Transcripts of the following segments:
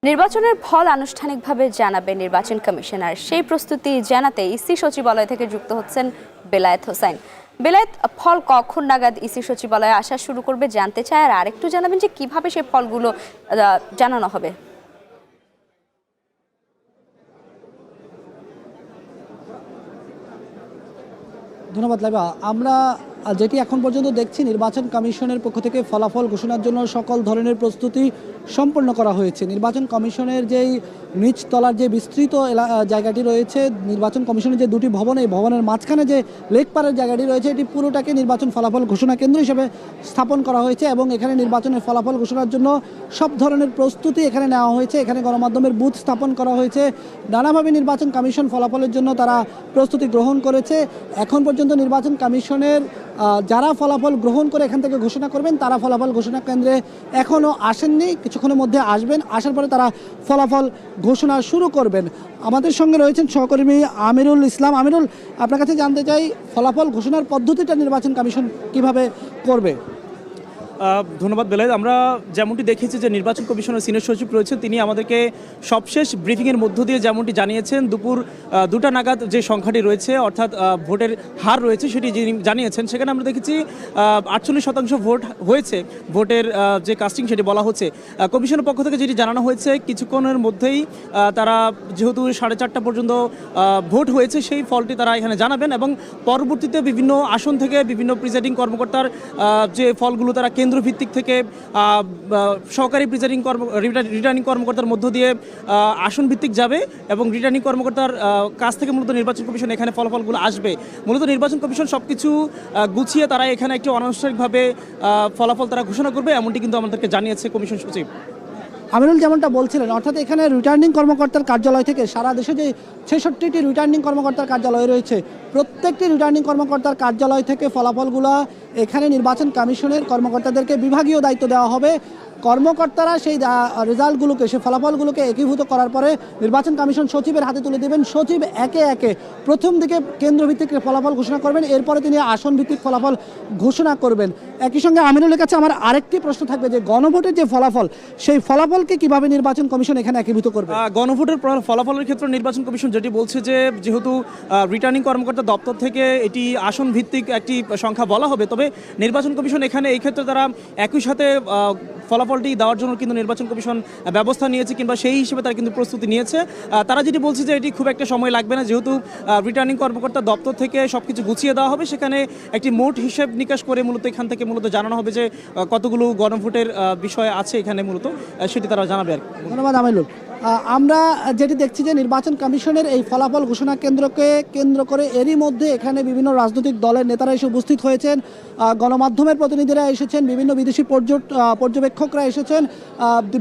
নির্বাচনের ফল আনুষ্ঠানিকভাবে জানাবে নির্বাচন কমিশনার। সেই প্রস্তুতি জানাতে ইসি সচিবালয় থেকে যুক্ত হচ্ছেন বেলায়েত হোসাইন। বেলায়েত, ফল কখন নাগাদ ইসি সচিবালয়ে আসা শুরু করবে জানতে চায়, আর আরেকটু জানাবেন যে কিভাবে সেই ফলগুলো জানানো হবে। ধন্যবাদ লাইবা। আমরা যেটি এখন পর্যন্ত দেখছি, নির্বাচন কমিশনের পক্ষ থেকে ফলাফল ঘোষণার জন্য সকল ধরনের প্রস্তুতি সম্পন্ন করা হয়েছে। নির্বাচন কমিশনের যেই নিচতলার যে বিস্তৃত জায়গাটি রয়েছে, নির্বাচন কমিশনের যে দুটি ভবন, এই ভবনের মাঝখানে যে লেকপাড়ের জায়গাটি রয়েছে, এটি পুরোটাকে নির্বাচন ফলাফল ঘোষণা কেন্দ্র হিসেবে স্থাপন করা হয়েছে এবং এখানে নির্বাচনের ফলাফল ঘোষণার জন্য সব ধরনের প্রস্তুতি এখানে নেওয়া হয়েছে। এখানে গণমাধ্যমের বুথ স্থাপন করা হয়েছে। নানাভাবে নির্বাচন কমিশন ফলাফলের জন্য তারা প্রস্তুতি গ্রহণ করেছে। এখন পর্যন্ত নির্বাচন কমিশনের যারা ফলাফল গ্রহণ করে এখান থেকে ঘোষণা করবেন, তারা ফলাফল ঘোষণা কেন্দ্রে এখনও আসেননি, কিছুক্ষণের মধ্যে আসবেন। আসার পরে তারা ফলাফল ঘোষণা শুরু করবেন। আমাদের সঙ্গে রয়েছেন সহকর্মী আমিরুল ইসলাম। আমিরুল, আপনার কাছে জানতে চাই, ফলাফল ঘোষণার পদ্ধতিটা নির্বাচন কমিশন কিভাবে করবে? ধন্যবাদ বেলায়েত। আমরা যেমনটি দেখেছি যে নির্বাচন কমিশনের সিনিয়র সচিব রয়েছেন, তিনি আমাদেরকে সবশেষ ব্রিফিংয়ের মধ্য দিয়ে যেমনটি জানিয়েছেন, দুপুর 2টা নাগাদ যে সংখ্যাটি রয়েছে, অর্থাৎ ভোটের হার রয়েছে, সেটি জানিয়েছেন। সেখানে আমরা দেখেছি 48% ভোট হয়েছে। ভোটের যে কাস্টিং সেটি বলা হচ্ছে। কমিশনের পক্ষ থেকে যেটি জানানো হয়েছে, কিছুক্ষণের মধ্যেই তারা যেহেতু 4:30 পর্যন্ত ভোট হয়েছে, সেই ফলটি তারা এখানে জানাবেন এবং পরবর্তীতে বিভিন্ন আসন থেকে বিভিন্ন প্রিজাইডিং কর্মকর্তার যে ফলগুলো তারা কেন্দ্রভিত্তিক থেকে সহকারী রিটার্নিং কর্মকর্তার মধ্য দিয়ে আসন ভিত্তিক যাবে এবং রিটার্নিং কর্মকর্তার কাছ থেকে মূলত নির্বাচন কমিশন এখানে ফলাফলগুলো আসবে। মূলত নির্বাচন কমিশন সব কিছু গুছিয়ে তারা এখানে একটি অনানুষ্ঠানিকভাবে ফলাফল তারা ঘোষণা করবে, এমনটি কিন্তু আমাদেরকে জানিয়েছে কমিশন সচিব। আমিরুল যেমনটা বলছিলেন, অর্থাৎ এখানে রিটার্নিং কর্মকর্তার কার্যালয় থেকে সারা দেশে যে 66টি রিটার্নিং কর্মকর্তার কার্যালয় রয়েছে, প্রত্যেকটি রিটার্নিং কর্মকর্তার কার্যালয় থেকে ফলাফলগুলো এখানে নির্বাচন কমিশনের কর্মকর্তাদেরকে বিভাগীয় দায়িত্ব দেওয়া হবে। কর্মকর্তারা সেই রেজাল্টগুলোকে, সেই ফলাফলগুলোকে একীভূত করার পরে নির্বাচন কমিশন সচিবের হাতে তুলে দেবেন। সচিব একে একে প্রথম দিকে কেন্দ্রভিত্তিক ফলাফল ঘোষণা করবেন, এরপরে তিনি আসন ভিত্তিক ফলাফল ঘোষণা করবেন। একই সঙ্গে আমিনুলের কাছে আমার আরেকটি প্রশ্ন থাকবে যে গণভোটের যে ফলাফল, সেই ফলাফলকে কিভাবে নির্বাচন কমিশন এখানে একীভূত করবে? গণভোটের ফলাফলের ক্ষেত্রে নির্বাচন কমিশন যেটি বলছে যে যেহেতু রিটার্নিং কর্মকর্তা দপ্তর থেকে এটি আসন ভিত্তিক একটি সংখ্যা বলা হবে, তবে নির্বাচন কমিশন এখানে এই ক্ষেত্রে তারা একই সাথে ফলাফলটি দেওয়ার জন্য কিন্তু নির্বাচন কমিশন ব্যবস্থা নিয়েছে, কিংবা সেই হিসেবে তারা কিন্তু প্রস্তুতি নিয়েছে। তারা যেটি বলছে যে এটি খুব একটা সময় লাগবে না, যেহেতু রিটার্নিং কর্মকর্তা দপ্তর থেকে সব কিছু গুছিয়ে দেওয়া হবে। সেখানে একটি মোট হিসেব নিকাশ করে মূলত এখান থেকে মূলত জানানো হবে যে কতগুলো গণভোটের বিষয় আছে এখানে, মূলত সেটি তারা জানাবে আর কি। ধন্যবাদ আমিনুল। আমরা যেটি দেখছি যে নির্বাচন কমিশনের এই ফলাফল ঘোষণা কেন্দ্রকে কেন্দ্র করে এরই মধ্যে এখানে বিভিন্ন রাজনৈতিক দলের নেতারা এসে উপস্থিত হয়েছেন, গণমাধ্যমের প্রতিনিধিরা এসেছেন, বিভিন্ন বিদেশি পর্যবেক্ষকরা এসেছেন,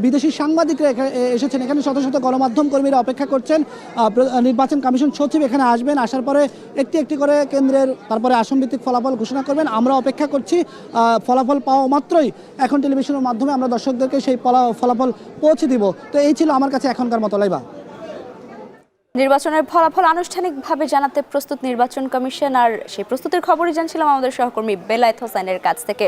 বিদেশি সাংবাদিকরা এসেছেন। এখানে শত শত গণমাধ্যম কর্মীরা অপেক্ষা করছেন। নির্বাচন কমিশন সচিব এখানে আসবেন, আসার পরে একটি একটি করে কেন্দ্রের তারপরে আসনভিত্তিক ফলাফল ঘোষণা করবেন। আমরা অপেক্ষা করছি। ফলাফল পাওয়া মাত্রই এখন টেলিভিশনের মাধ্যমে আমরা দর্শকদেরকে সেই ফলাফল পৌঁছে দিব। তো এই ছিল আমার কাছে এখনকার মতো লাইবা। নির্বাচনের ফলাফল আনুষ্ঠানিকভাবে জানাতে প্রস্তুত নির্বাচন কমিশন, আর সেই প্রস্তুতির খবরই জানছিলাম আমাদের সহকর্মী বেলায়েত হোসাইনের কাছ থেকে।